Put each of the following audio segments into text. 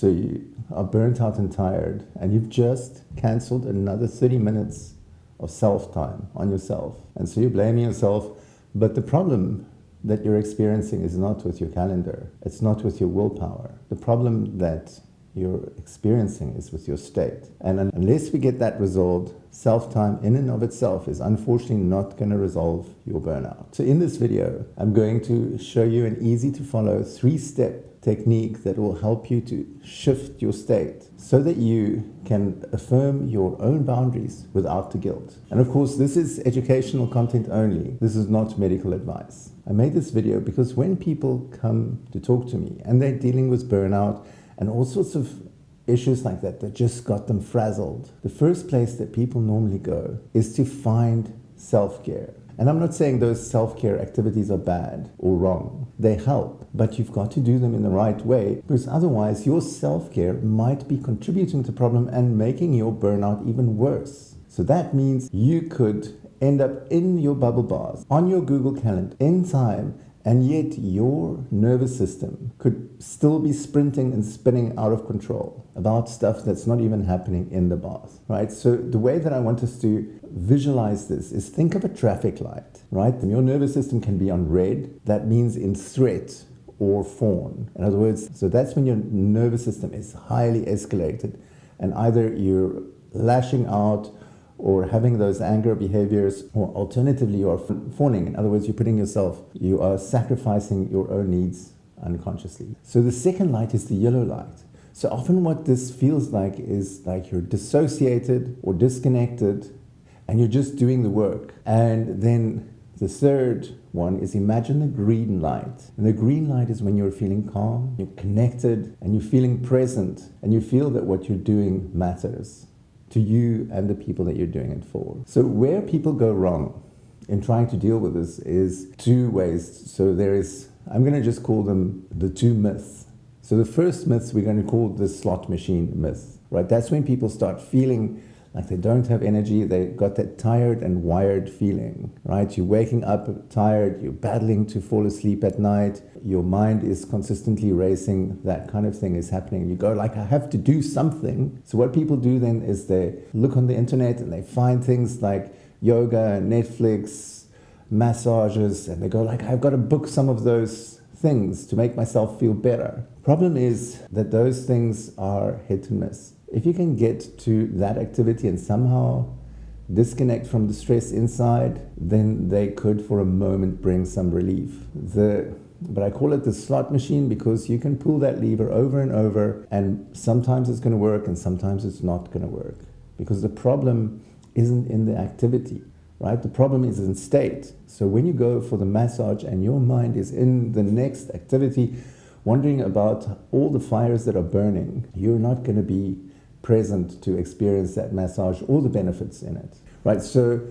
So you are burnt out and tired, and you've just cancelled another 30 minutes of self-time on yourself. And so you're blaming yourself, but the problem that you're experiencing is not with your calendar. It's not with your willpower. The problem that you're experiencing is with your state. And unless we get that resolved, self-time in and of itself is unfortunately not going to resolve your burnout. So in this video, I'm going to show you an easy to follow 3-step technique that will help you to shift your state so that you can affirm your own boundaries without the guilt. And of course, this is educational content only. This is not medical advice. I made this video because when people come to talk to me and they're dealing with burnout and all sorts of issues like that just got them frazzled, the first place that people normally go is to find self-care. And I'm not saying those self-care activities are bad or wrong. They help, but you've got to do them in the right way, because otherwise your self-care might be contributing to the problem and making your burnout even worse. So that means you could end up in your bubble bars, on your Google Calendar, in time, and yet your nervous system could still be sprinting and spinning out of control about stuff that's not even happening in the bath, right? So the way that I want us to visualize this is think of a traffic light, right? And your nervous system can be on red. That means in threat or fawn. In other words, so that's when your nervous system is highly escalated and either you're lashing out or having those anger behaviors, or alternatively you are fawning. In other words, you are sacrificing your own needs unconsciously. So the second light is the yellow light. So often what this feels like is like you're dissociated or disconnected and you're just doing the work. And then the third one is imagine the green light. And the green light is when you're feeling calm, you're connected, and you're feeling present, and you feel that what you're doing matters to you and the people that you're doing it for. So where people go wrong in trying to deal with this is 2 ways. So I'm going to just call them the 2 myths. So the first myth we're going to call the slot machine myth, right? That's when people start feeling like they don't have energy. They got that tired and wired feeling, right? You're waking up tired, you're battling to fall asleep at night, your mind is consistently racing, that kind of thing is happening. You go like, I have to do something. So what people do then is they look on the internet and they find things like yoga, Netflix, massages, and they go like, I've got to book some of those things to make myself feel better. Problem is that those things are hit and miss. If you can get to that activity and somehow disconnect from the stress inside, then they could for a moment bring some relief. But I call it the slot machine because you can pull that lever over and over, and sometimes it's going to work and sometimes it's not going to work. Because the problem isn't in the activity, right? The problem is in state. So when you go for the massage and your mind is in the next activity, wondering about all the fires that are burning, you're not going to be present to experience that massage or the benefits in it, right? So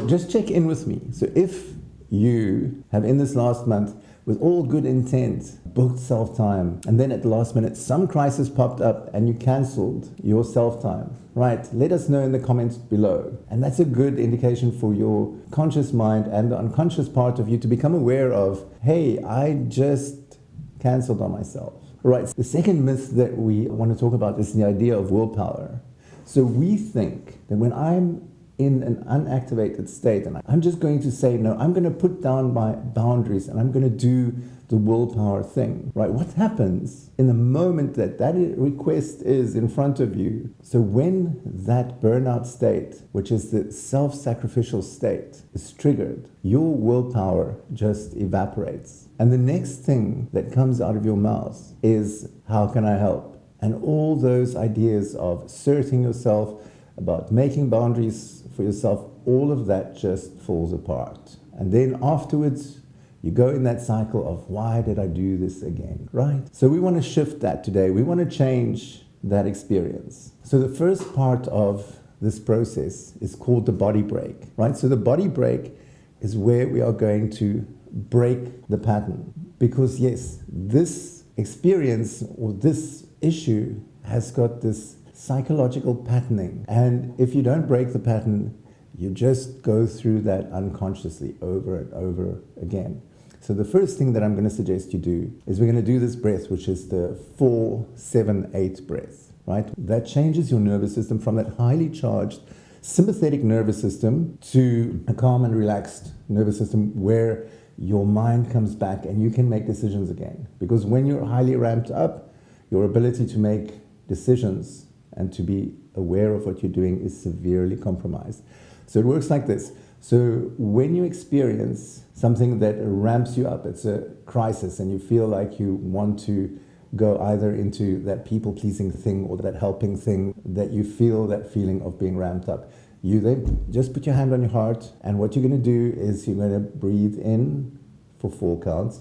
just check in with me. So if you have in this last month, with all good intent, booked self-time, and then at the last minute, some crisis popped up and you cancelled your self-time, right? Let us know in the comments below. And that's a good indication for your conscious mind and the unconscious part of you to become aware of, hey, I just cancelled on myself. Right. The second myth that we want to talk about is the idea of willpower. So we think that when I'm in an unactivated state and I'm just going to say, no, I'm going to put down my boundaries and I'm going to do the willpower thing, right? What happens in the moment that request is in front of you? So when that burnout state, which is the self-sacrificial state, is triggered, your willpower just evaporates. And the next thing that comes out of your mouth is, how can I help? And all those ideas of asserting yourself, about making boundaries for yourself, all of that just falls apart. And then afterwards, you go in that cycle of, why did I do this again, right? So we want to shift that today. We want to change that experience. So the first part of this process is called the body break, right? So the body break is where we are going to break the pattern. Because yes, this experience or this issue has got this psychological patterning. And if you don't break the pattern, you just go through that unconsciously over and over again. So the first thing that I'm going to suggest you do is we're going to do this breath, which is the 4-7-8 breath, right? That changes your nervous system from that highly charged sympathetic nervous system to a calm and relaxed nervous system where your mind comes back and you can make decisions again. Because when you're highly ramped up, your ability to make decisions and to be aware of what you're doing is severely compromised. So it works like this. So when you experience something that ramps you up, it's a crisis, and you feel like you want to go either into that people-pleasing thing or that helping thing, that you feel that feeling of being ramped up, you then just put your hand on your heart, and what you're going to do is you're going to breathe in for 4 counts,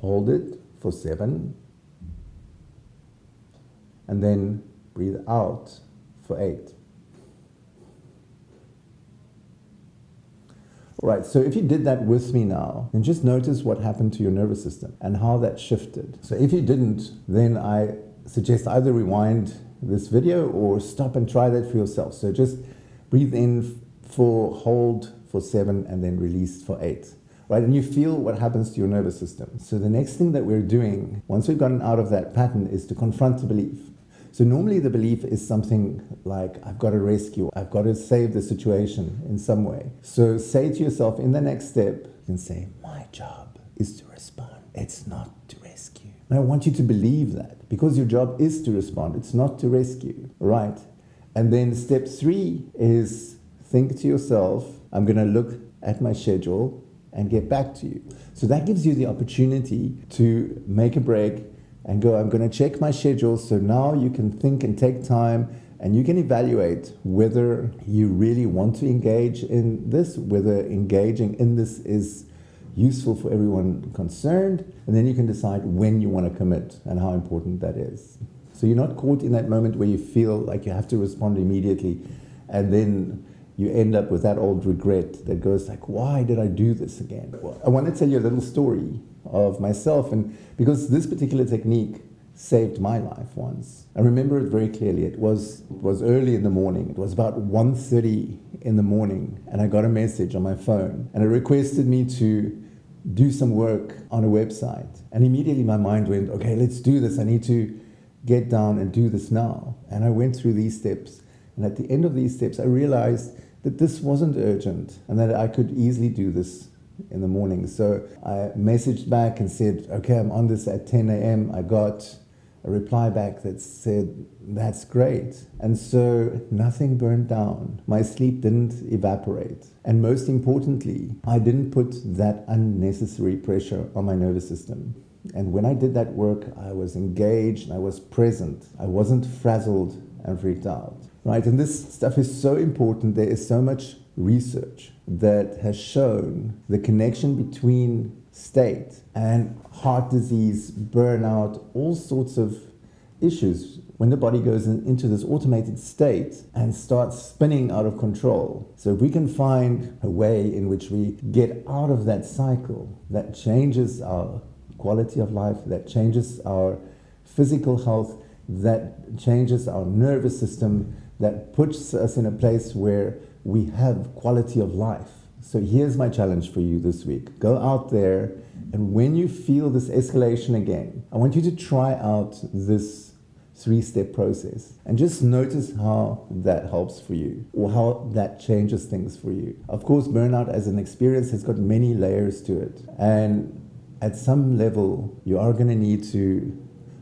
hold it for 7, and then breathe out for 8. All right, so if you did that with me now, then just notice what happened to your nervous system and how that shifted. So if you didn't, then I suggest either rewind this video or stop and try that for yourself. So just breathe in for, hold for 7, and then release for 8. Right, and you feel what happens to your nervous system. So the next thing that we're doing, once we've gotten out of that pattern, is to confront the belief. So normally the belief is something like, I've got to rescue, I've got to save the situation in some way. So say to yourself in the next step, you can say, my job is to respond. It's not to rescue. And I want you to believe that, because your job is to respond. It's not to rescue, right? And then step 3 is think to yourself, I'm going to look at my schedule and get back to you. So that gives you the opportunity to make a break and go, I'm going to check my schedule. So now you can think and take time, and you can evaluate whether you really want to engage in this, whether engaging in this is useful for everyone concerned, and then you can decide when you want to commit and how important that is. So you're not caught in that moment where you feel like you have to respond immediately, and then you end up with that old regret that goes like, why did I do this again? Well, I want to tell you a little story of myself, and because this particular technique saved my life once. I remember it very clearly. It was early in the morning. It was about 1:30 in the morning, and I got a message on my phone, and it requested me to do some work on a website. And immediately my mind went, okay, let's do this. I need to get down and do this now. And I went through these steps, and at the end of these steps, I realized that this wasn't urgent and that I could easily do this in the morning. So I messaged back and said, okay, I'm on this at 10 a.m. I got a reply back that said, that's great. And so nothing burned down. My sleep didn't evaporate. And most importantly, I didn't put that unnecessary pressure on my nervous system. And when I did that work, I was engaged, I was present. I wasn't frazzled and freaked out. Right? And this stuff is so important. There is so much research that has shown the connection between state and heart disease, burnout, all sorts of issues when the body goes into this automated state and starts spinning out of control. So if we can find a way in which we get out of that cycle, that changes our quality of life, that changes our physical health, that changes our nervous system, that puts us in a place where we have quality of life. So here's my challenge for you this week. Go out there, and when you feel this escalation again, I want you to try out this 3-step process and just notice how that helps for you or how that changes things for you. Of course, burnout as an experience has got many layers to it. And at some level, you are going to need to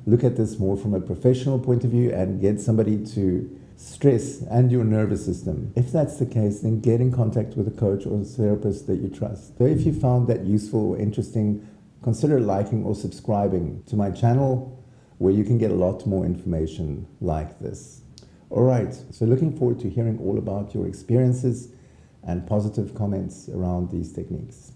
look at this more from a professional point of view and get somebody to stress and your nervous system. If that's the case, then get in contact with a coach or a therapist that you trust. So if you found that useful or interesting, consider liking or subscribing to my channel, where you can get a lot more information like this. All right, so looking forward to hearing all about your experiences and positive comments around these techniques.